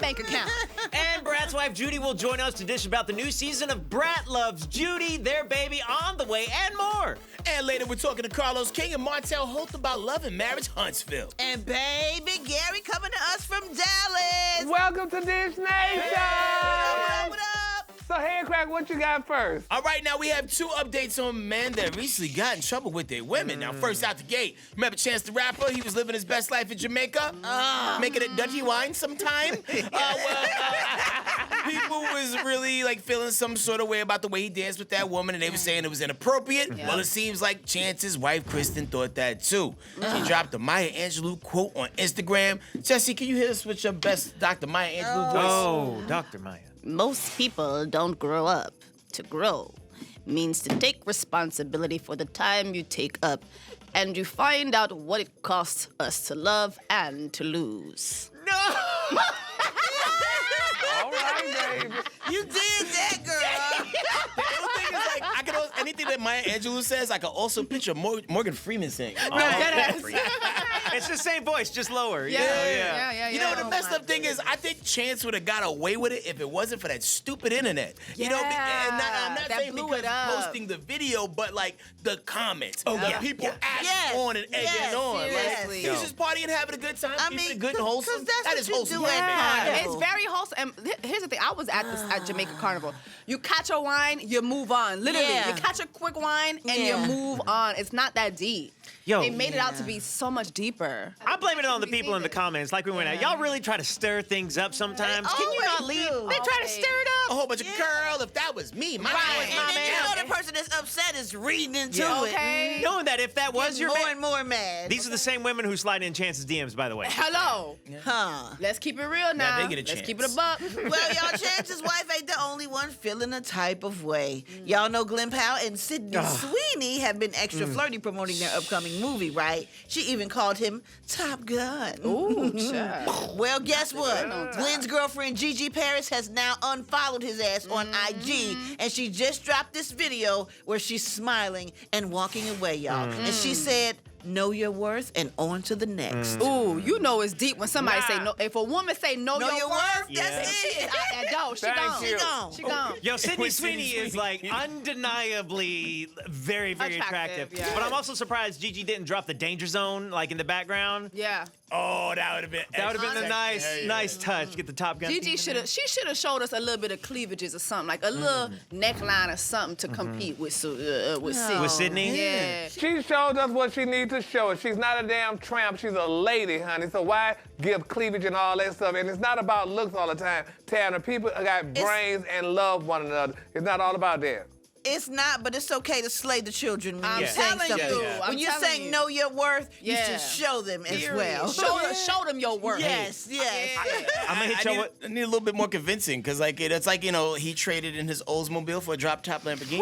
bank account. And Brat's wife Judy will join us to dish about the new season of Brat Loves Judy, their baby on the way, and more. And later we're talking to Carlos King and Martell Holt about love and marriage Huntsville. And baby Gary coming to us from Dallas. Welcome to Dish Nation! What up? So, Headkrack, what you got first? All right, now we have 2 updates on men that recently got in trouble with their women. Now, first out the gate, remember Chance the Rapper? He was living his best life in Jamaica, making it dirty wine sometime. People was really like feeling some sort of way about the way he danced with that woman, and they were saying it was inappropriate. Well, it seems like Chance's wife, Kristen, thought that too. She dropped a Maya Angelou quote on Instagram. Jesse, can you hit us with your best Dr. Maya Angelou voice? Oh, Dr. Maya. Most people don't grow up. To grow means to take responsibility for the time you take up, and you find out what it costs us to love and to lose. No! All right, baby. You did that, girl. The ill thing is, like, I can also, anything that Maya Angelou says, I can also picture Morgan Freeman saying. It's the same voice, just lower. Yeah. You know, the messed up thing is, I think Chance would have got away with it if it wasn't for that stupid internet. You know, and I'm not that saying blew because it up. posting the video, but like the comments, the people acting Yes. on and egging on. seriously. Like, he's just partying, having a good time, keeping it good and wholesome. 'cause that's That what is you wholesome. do at Carnival. It's very wholesome. And here's the thing. I was at Jamaica Carnival. You catch a wine, you move on. Literally, Yeah. you catch a quick wine and you move on. It's not that deep. Yo. They made it out to be so much deeper. I'm blaming it on the people in the comments, like we went out. Y'all really try to stir things up sometimes. Can you not always leave? do. They try to stir it A up. whole bunch of girl, if that was me, my Right, man. and then you know the person that's upset is reading into it. Okay. Knowing that if that was your more man. and more mad. These are the same women who slide in Chance's DMs, by the way. Hello. Huh. Let's keep it real now. they get a Let's chance. keep it a buck. Well, y'all, Chance's wife ain't the only one feeling a type of way. Y'all know Glenn Powell and Sydney Sweeney have been extra flirty promoting their upcoming movie, right? She even called him Top Gun. Ooh, child. Well, guess what? Glenn's girlfriend Gigi Paris has now unfollowed his ass on IG, and she just dropped this video where she's smiling and walking away, y'all. And she said, "Know your worth and on to the next." Ooh, you know it's deep when somebody say no. If a woman say know your worth, That's she it. is out that door. She Thank gone. you. She gone. Yo, Sydney With Sydney Sweeney is like undeniably very, very attractive. Attractive, yeah. But I'm also surprised Gigi didn't drop the danger zone like in the background. Yeah. Oh, that would have been. That would have been a nice touch. Get the Top Gun. Gigi should have showed us a little bit of cleavages or something, like a little neckline or something to compete with Sydney. With Sydney? Yeah. She showed us what she needs to show us. She's not a damn tramp. She's a lady, honey. So why give cleavage and all that stuff? And it's not about looks all the time. Tanner, people got brains and love one another. It's not all about that. It's not, but it's okay to slay the children when I'm you're saying telling something. you. When I'm you're telling saying you. know your worth, you Yeah. should show them as well. Show them your worth. Yes, yes. I'm gonna hit y'all with. I need a little bit more convincing, because like it's like, you know, he traded in his Oldsmobile for a drop top Lamborghini.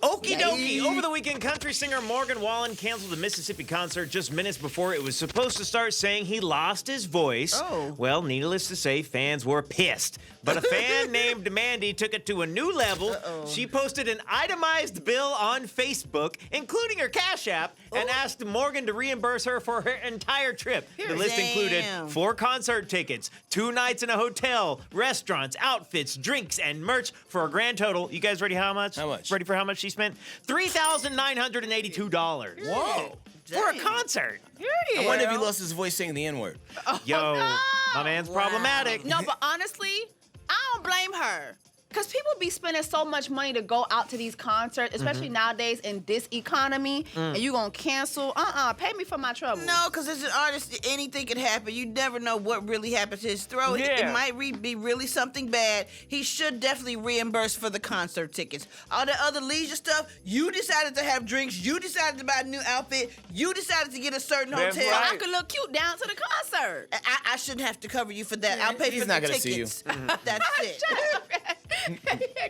Okie dokie. Over the weekend, country singer Morgan Wallen canceled the Mississippi concert just minutes before it was supposed to start, saying he lost his voice. Oh. Well, needless to say, fans were pissed. But a fan named Mandy took it to a new level. She posted an itemized bill on Facebook, including her Cash App, and asked Morgan to reimburse her for her entire trip. The list included 4 concert tickets, 2 nights in a hotel, restaurants, outfits, drinks, and merch for a grand total. You guys ready how much? How much? Ready for how much she spent? $3,982. Whoa. For a concert. I wonder if he lost his voice saying the N-word. Yo, my man's problematic. No, but honestly, I don't blame her. Because people be spending so much money to go out to these concerts, especially nowadays in this economy, and you gonna cancel? Pay me for my trouble. No, because as an artist, anything can happen. You never know what really happened to his throat. Yeah. It might be really something bad. He should definitely reimburse for the concert tickets. All the other leisure stuff, you decided to have drinks. You decided to buy a new outfit. You decided to get a certain That's hotel. right. I could look cute down to the concert. I shouldn't have to cover you for that. I'll pay He's for not the gonna see you. tickets. That's it.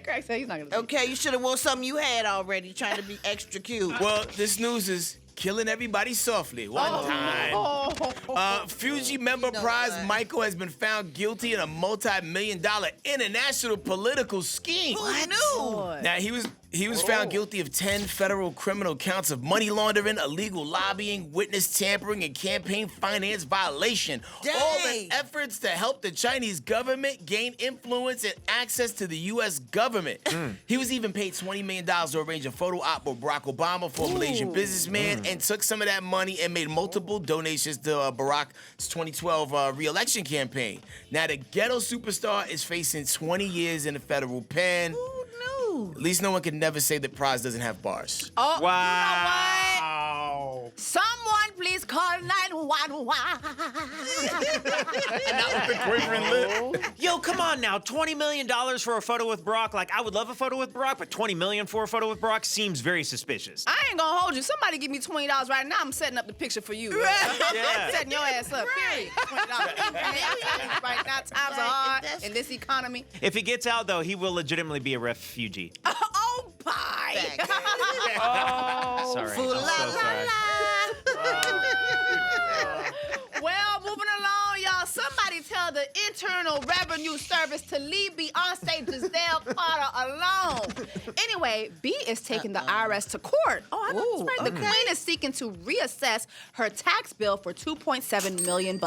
Craig said he's not gonna. Okay, you should have worn something you had already, trying to be extra cute. Well, this news is killing everybody softly. One time. Fuji member Prize Michael has been found guilty in a multi-million-dollar international political scheme. Who knew? Now, he He was found guilty of 10 federal criminal counts of money laundering, illegal lobbying, witness tampering, and campaign finance violation. Dang. All in efforts to help the Chinese government gain influence and access to the U.S. government. He was even paid $20 million to arrange a photo op with Barack Obama for a Malaysian businessman and took some of that money and made multiple donations to Barack's 2012 re-election campaign. Now, the ghetto superstar is facing 20 years in the federal pen. Who knew? At least no one can never say that Prize doesn't have bars. Oh, Wow. you know what? Someone please call 911. Yo, come on now. $20 million for a photo with Barack. Like, I would love a photo with Barack, but $20 million for a photo with Barack seems very suspicious. I ain't gonna hold you. Somebody give me $20 right now. I'm setting up the picture for you. Yeah. I'm setting your ass up. Period. $20. Right now, times are hard in this economy. If he gets out, though, he will legitimately be a refugee. Oh, bye. Oh. Sorry. Fool I'm la so la sorry. Well, moving along, y'all. Somebody tell the Internal Revenue Service to leave Beyonce Giselle Carter alone. Anyway, B is taking the IRS to court. Oh, I know that's right. The Queen is seeking to reassess her tax bill for $2.7 million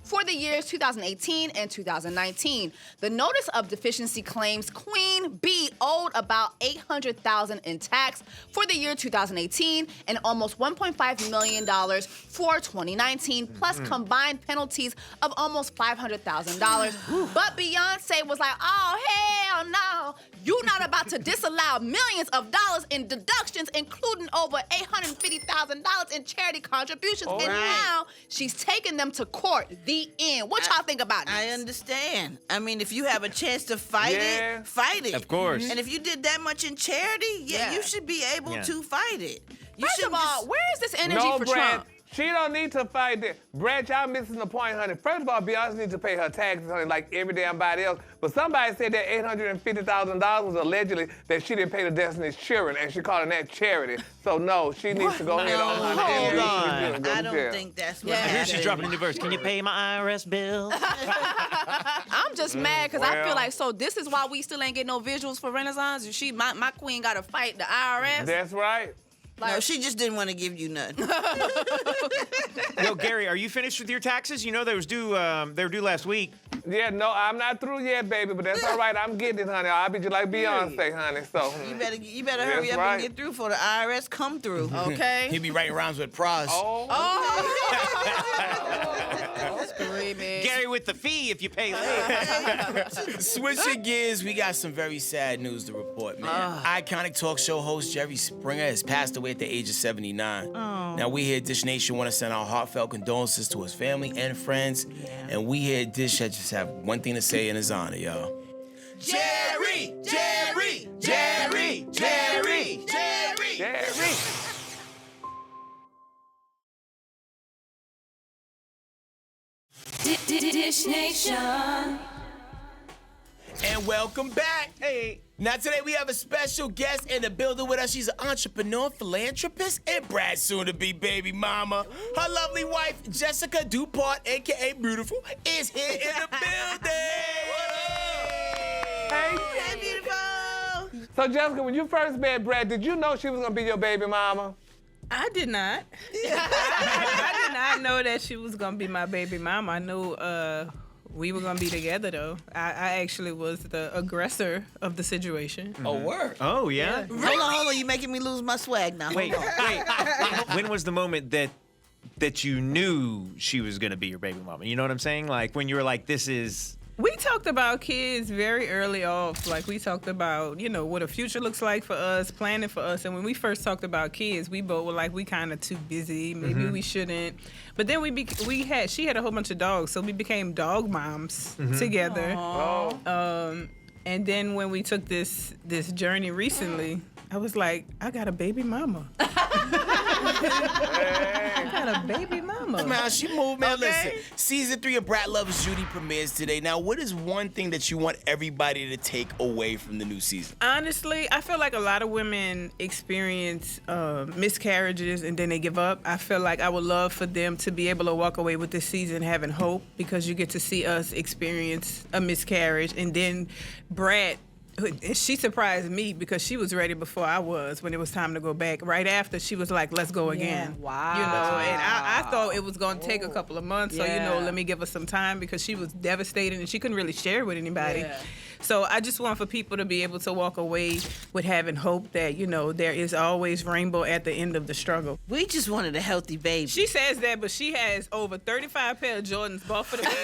for the years 2018 and 2019. The notice of deficiency claims Queen B owed about $800,000 in tax for the year 2018 and almost $1.5 million for 2019, plus combined penalties of almost $500,000. But Beyonce was like, oh, hell no. You're not about to disallow millions of dollars in deductions, including over $850,000 in charity contributions. And now she's taking them to court. The end. What y'all think about this? I understand. I mean, if you have a chance to fight Yeah. it, fight it. Of course. And if you did that much in charity, Yeah. you should be able to fight it. You First of shouldn't all, just- where is this energy No, for Brad. Trump? She don't need to fight this. Brad, y'all missing the point, honey. First of all, Beyonce needs to pay her taxes, honey, like every damn body else. But somebody said that $850,000 was allegedly that she didn't pay the Destiny's Children, and she calling that charity. So no, she needs to go ahead on, honey. Hold and on. she should go to I don't jail. think that's what Yeah. I hear happened. she's dropping a new verse. Can you pay my IRS bill? I'm just mad because I feel well. like, so this is why we still ain't get no visuals for Renaissance? My queen got to fight the IRS? That's right. No, she just didn't want to give you nothing. Yo, Gary, are you finished with your taxes? You know they were due last week. Yeah, no, I'm not through yet, baby, but that's all right. I'm getting it, honey. I'll be just like Beyonce, honey. So You better hurry That's up right. and get through for the IRS come through. Okay. He be writing rhymes with Prize. Screaming. Gary with the fee if you pay late. Switching gears, we got some very sad news to report, man. Iconic talk show host Jerry Springer has passed away at the age of 79. Now, we here at Dish Nation want to send our heartfelt condolences to his family and friends. And we here at Dish just have one thing to say in his honor, y'all. Jerry! Jerry! Jerry! Jerry! Jerry! Jerry. Dish Nation. And welcome back. Hey. Now today we have a special guest in the building with us. She's an entrepreneur, philanthropist, and Brad's soon-to-be baby mama. Her lovely wife, Jessica DuPont, a.k.a. Beautiful, is here in the building. Hey. Hey, beautiful. So, Jessica, when you first met Brad, did you know she was going to be your baby mama? I did not. I did not know that she was gonna be my baby mama. I knew we were gonna be together though. I actually was the aggressor of the situation. Oh, word. Oh, yeah? Hold on. You making me lose my swag now. Wait. When was the moment that you knew she was going to be your baby mama? You know what I'm saying? Like, when you were like, this is... We talked about kids very early off. Like, we talked about, what a future looks like for us, planning for us. And when we first talked about kids, we both were like, we kind of too busy. Maybe we shouldn't. But then she had a whole bunch of dogs, so we became dog moms together. And then when we took this journey recently, I was like, I got a baby mama. I got a baby mama. Man, she moved, man. Listen, season 3 of Brat Loves Judy premieres today. Now, what is one thing that you want everybody to take away from the new season? Honestly, I feel like a lot of women experience miscarriages and then they give up. I feel like I would love for them to be able to walk away with this season having hope, because you get to see us experience a miscarriage, and then Brat She surprised me because she was ready before I was when it was time to go back. Right after, she was like, let's go again. Wow. You know, and I thought it was going to take a couple of months. So, Yeah. let me give her some time because she was devastated and she couldn't really share with anybody. Yeah. So I just want for people to be able to walk away with having hope that, there is always rainbow at the end of the struggle. We just wanted a healthy baby. She says that, but she has over 35 pair of Jordans bought for the baby.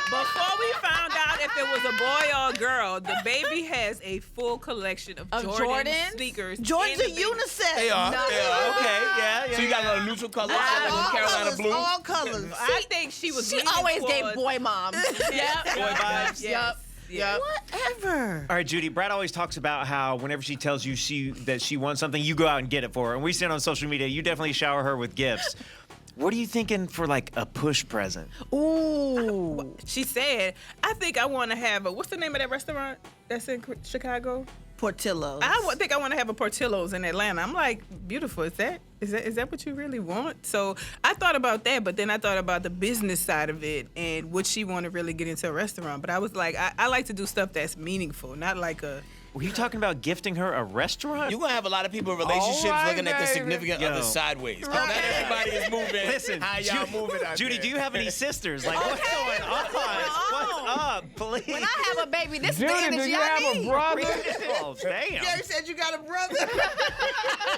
Before we found out if it was a boy or a girl, the baby has a full collection of Jordan Jordans? sneakers. Jordans in are the baby. unisex. They are. Okay, yeah. So you got a lot of neutral colors, like All Carolina colors, blue. all colors. I think she was. She leaning always gave towards- boy moms. Yep. Boy vibes. Yep. Yep. Whatever. All right, Judy, Brat always talks about how whenever she tells you that she wants something, you go out and get it for her. And we see it on social media. You definitely shower her with gifts. What are you thinking for like a push present? Ooh. She said, I think I want to have what's the name of that restaurant that's in Chicago? Portillo's. I think I want to have a Portillo's in Atlanta. I'm like, beautiful. Is that what you really want? So I thought about that, but then I thought about the business side of it and would she want to really get into a restaurant? But I was like, I like to do stuff that's meaningful, not like a. Were you talking about gifting her a restaurant? You're going to have a lot of people in relationships All right, looking at the baby. significant Yo. other sideways. 'Cause not everybody is moving. Listen, how y'all moving out Judy, there. do you have any sisters? Like, what's going on? What's up, please? When I have a baby, this is the Judy, do energy you I have a need. brother? Oh, damn. Gary said you got a brother.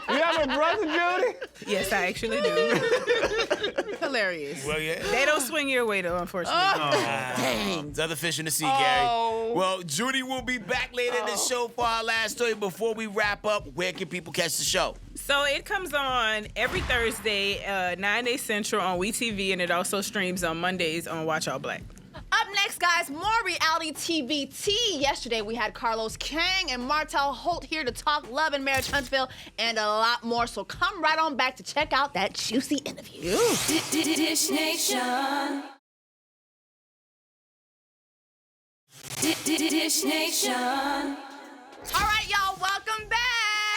You have a brother, Judy? Yes, I actually do. Hilarious. Well, yeah. They don't swing your way though, unfortunately. Dang. There's other fish in the sea, Gary. Well, Judy will be back later in the show for our last story. Before we wrap up, where can people catch the show? So it comes on every Thursday, 9 8 Central on WEtv, and it also streams on Mondays on Watch All Black. Up next, guys, more reality TV tea. Yesterday, we had Carlos Kang and Martell Holt here to talk love and marriage, Huntsville, and a lot more. So come right on back to check out that juicy interview. Dish Nation. Dish Nation. All right, y'all, welcome back.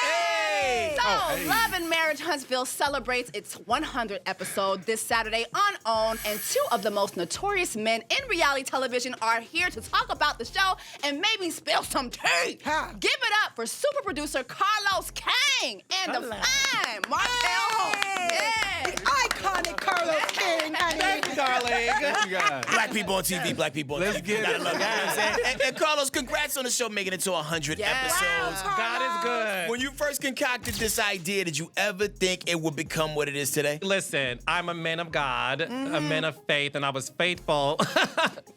Hey! So, Love and Marriage Huntsville celebrates its 100th episode this Saturday on OWN, and two of the most notorious men in reality television are here to talk about the show and maybe spill some tea. Give it up for super producer Carlos Kang and the fine Martell Holt. Yeah. Iconic Carlos King. Thank you, darling. Thank you, guys. Black people on TV, black people on TV. Let's get Gotta it. love it, you know what I'm saying? And Carlos, congrats on the show making it to 100 episodes. God is good. When you first concocted this idea, did you ever think it would become what it is today? Listen, I'm a man of God, a man of faith, and I was faithful,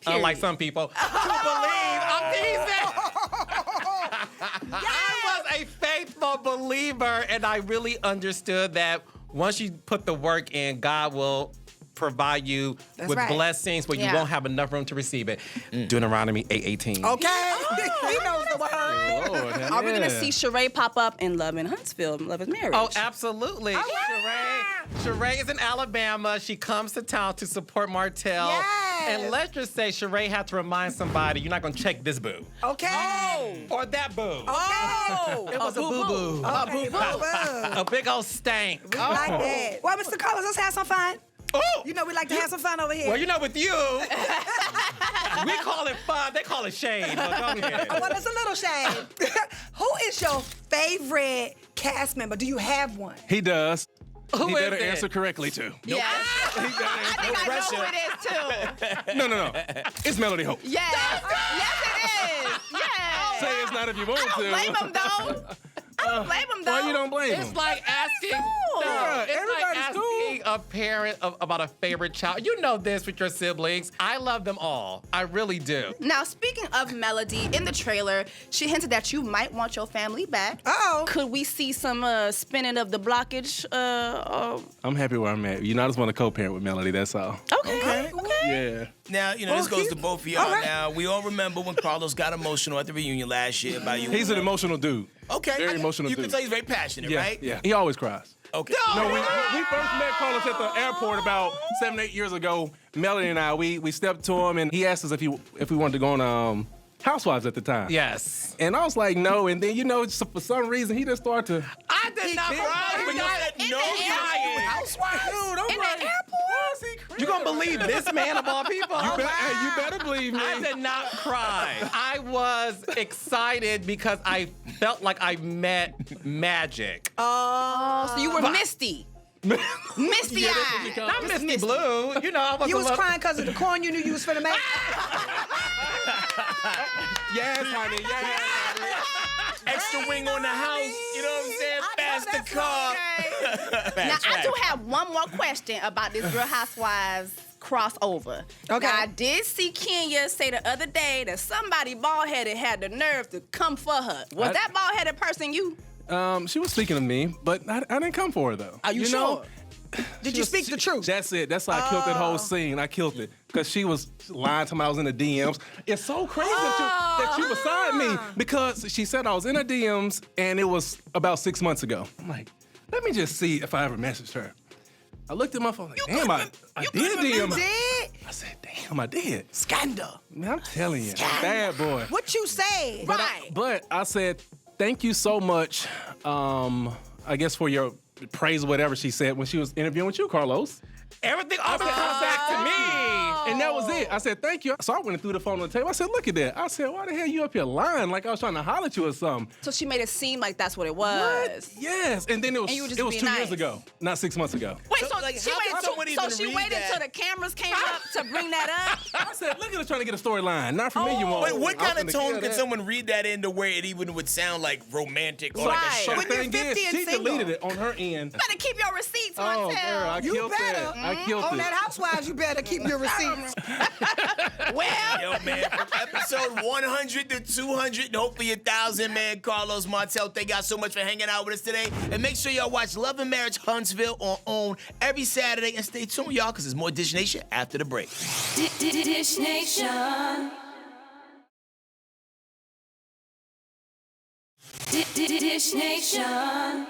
unlike some people, to believe. I'm teasing. I was a faithful believer, and I really understood that once you put the work in, God will provide you with right. blessings, but you Yeah. won't have enough room to receive it. Deuteronomy 8:18. Okay. He knows the word. Lord, Are we going to yeah. see Sheree pop up in Love in Huntsville, Love is Marriage? Oh, absolutely. Sheree is in Alabama. She comes to town to support Martell. Yes. And let's just say Sheree had to remind somebody, you're not going to check this boo. Okay. Or that boo. Oh. It was a boo-boo. Okay, boo-boo. A big old stank. We like that. Well, Mr. Carlos, let's have some fun. Oh! You know we like to have some fun over here. Well, you know, with you, we call it fun. They call it shade. But go ahead. Well, it's a little shame. Who is your favorite cast member? Do you have one? He does. Who He is better it? answer correctly, too. Yes. I think I know who it is, too. No. It's Melody Hope. Yes. Yes, it is. Yes. Say it's not if you want I don't to. blame him, though. I don't blame him, though. Why you don't blame him? It's like asking. cool. Yeah, It's like everybody's asking cool. a parent about a favorite child. You know this with your siblings. I love them all. I really do. Now, speaking of Melody, in the trailer, she hinted that you might want your family back. Uh-oh. Could we see some spinning of the blockage? I'm happy where I'm at. You know, I just want to co-parent with Melody, that's all. Okay. Yeah. Now, you know, this goes to both of y'all now. We all remember when Carlos got emotional at the reunion last year about you. He's an emotional dude. Okay. Very emotional You dude. can tell he's very passionate, Yeah, right? yeah. He always cries. Okay. No, we first met Carlos at the airport about 7-8 years ago. Melody and I, we stepped to him and he asked us if we wanted to go on Housewives at the time. Yes. And I was like, no. And then, you know, for some reason, he just started to. I did not cry. But you said no crying. Dude, I'm In the like, airport? why is he crying? You gonna believe this man of all people? Hey, you better believe me. I did not cry. I was excited because I felt like I met magic. So you were misty. Misty eyed. Not Misty Blue. You know, I was You was crying because of the corn you knew you was finna make. Yes, honey. Yes, honey. Extra wing on the house. You know what I'm saying? Faster car. Now, I do have one more question about this Real Housewives crossover. Okay. Now, I did see Kenya say the other day that somebody bald-headed had the nerve to come for her. Was that bald-headed person you? She was speaking to me, but I didn't come for her, though. Are you sure? Did you speak the truth? That's it. That's why I killed that whole scene. I killed it. Because she was lying to me I was in the DMs. It's so crazy that you beside me. Because she said I was in her DMs, and it was about 6 months ago. I'm like, let me just see if I ever messaged her. I looked at my phone like, damn, I did DM her. Did? I said, damn, I did. Scandal. Man, I'm telling you, bad boy. What you said? But I said, thank you so much, I guess, for your praise or whatever she said when she was interviewing with you, Carlos. Everything always comes back to me. And that was it. I said, thank you. So I went and threw the phone on the table. I said, look at that. I said, why the hell you up here lying like I was trying to holler at you or something? So she made it seem like that's what it was. Yes. And then it was And you were just 2 being years nice. ago, not 6 months ago. Wait, So, so, like, she how waited, can someone so even she read waited that? till the cameras came up to bring that up? I said, look at her trying to get a storyline. Not for me, you won't. But what kind of I'm finna tone kill can that. someone read that in to where it even would sound like romantic or like a Right. show? But the When you're thing 50 is, and she single. deleted it on her end. Better keep your receipts, Oh, Martell. girl, I You killed better. that. I killed On it. that Housewives, you better keep your receipts. Well, Yo, man, from episode 100 to 200, and hopefully 1,000, man. Carlos, Martell, thank y'all so much for hanging out with us today. And make sure y'all watch Love and Marriage Huntsville on OWN every Saturday. And stay tuned, y'all, because there's more Dish Nation after the break. Dish Nation. Dish Nation.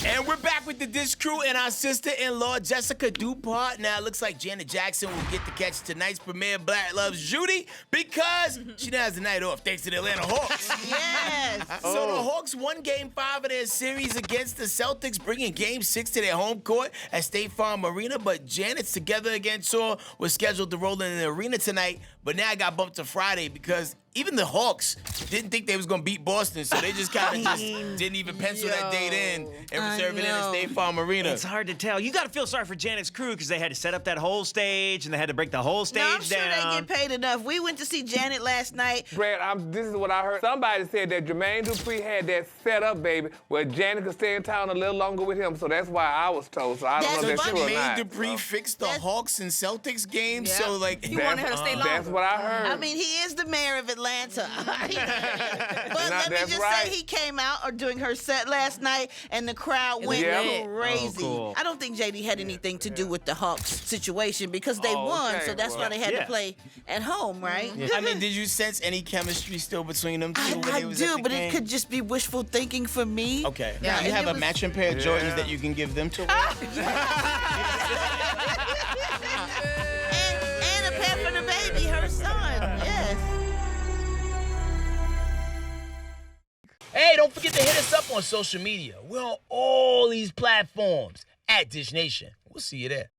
And we're back with the Dish Crew and our sister-in-law, Jessica Dupont. Now, it looks like Janet Jackson will get to catch tonight's premiere, Brat Loves Judy, because she now has the night off thanks to the Atlanta Hawks. Yes. So the Hawks won Game 5 of their series against the Celtics, bringing Game 6 to their home court at State Farm Arena. But Janet's Together Again tour was scheduled to roll in the arena tonight, but now it got bumped to Friday because even the Hawks didn't think they was gonna beat Boston, so they just kind of just didn't even pencil that date in and reserve it in at State Farm Arena. It's hard to tell. You got to feel sorry for Janet's crew because they had to set up that whole stage and they had to break the whole stage No, I'm sure down. they get paid enough. We went to see Janet last night. Brad, this is what I heard. Somebody said that Jermaine Dupri had that set up, baby, where Janet could stay in town a little longer with him. So that's why I was told. So I don't know if That's that's true or Jermaine not. Dupri fixed the Hawks and Celtics game, Yeah. so like you wanted her to stay longer. That's what I heard. I mean, he is the mayor of Atlanta. But let me that's just right. say, he came out during her set last night, and the crowd went Yeah. crazy. Oh, cool. I don't think JD had anything to do with the Hawks situation because they won, okay, so that's why well, they had to yeah. play at home, right? I mean, did you sense any chemistry still between them two when I they was at do, the but game? it could just be wishful thinking for me. Okay. Yeah, You and have it a was- matching pair of Jordans that you can give them to wear? and a pet for the baby, her son. Yes. Hey, don't forget to hit us up on social media. We're on all these platforms at Dish Nation. We'll see you there.